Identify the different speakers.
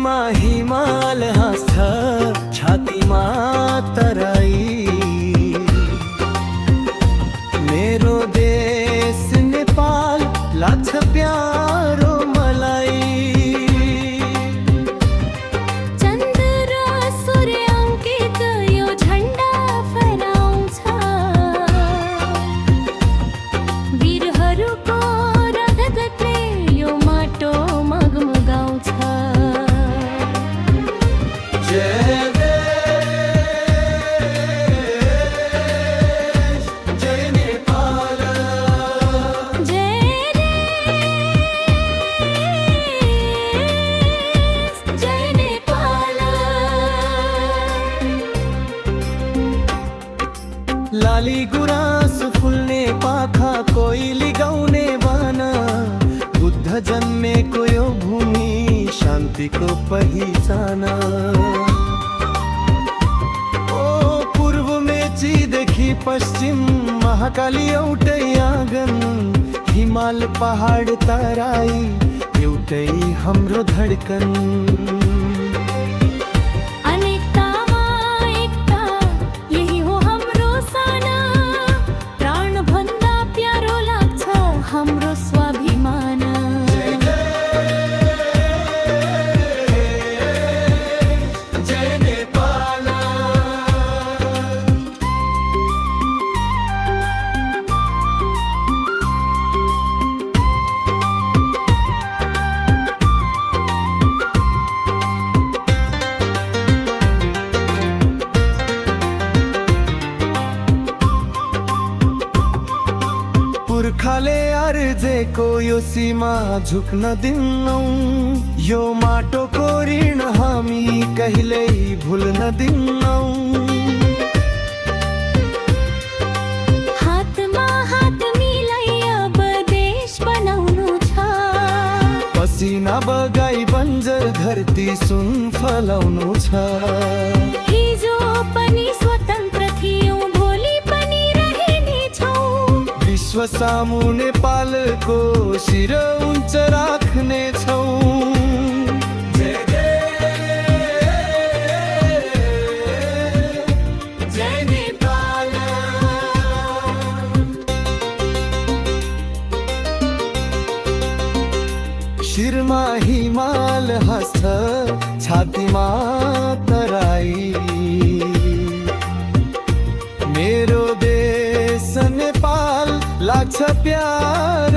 Speaker 1: शिरमा हिमाल हाँस्छ छातीमा तराई। मेरो देश नेपाल लाग्छ प्यारो मलाई।
Speaker 2: चन्द्र र सूर्य अङ्कित यो झन्डा फहराउँछ। वीरहरूको रगतले यो माटो मगमगाउँछ।
Speaker 1: जय लाली गुराँस फुल्ने पाखा कोइली गाउने भन। बुद्ध जन्मेको यो भूमि शान्तिको पहिचान। ओ पूर्व मेचीदेखि पश्चिम महाकाली एउटै आँगन। हिमाल पहाड तराई एउटै हाम्रो धड्कन।
Speaker 2: हाम्रो स्वाभिमान।
Speaker 1: जय नेपाल। पुर्खाले अर्जेको यो सीमा झुक्न दिन्नौ। यो माटोको ऋण हामी कहिल्यै भुल्न दिन्नौ।
Speaker 2: हातमा हात मिलाई अब देश बनाउनु छ।
Speaker 1: पसिना बगाई बन्जर धरती सुन फलाउनु छ।
Speaker 2: हिजो पनि स्वतन्त्र थियौं, भोलि पनि रहने छौं।
Speaker 1: विश्व सामु नेपालको शिर उच्च राख्ने छौं। जय नेपाल। शिरमा हिमाल हाँस्छ छातीमा तराई। मेरो देश नेपाल लाग्छ प्यारो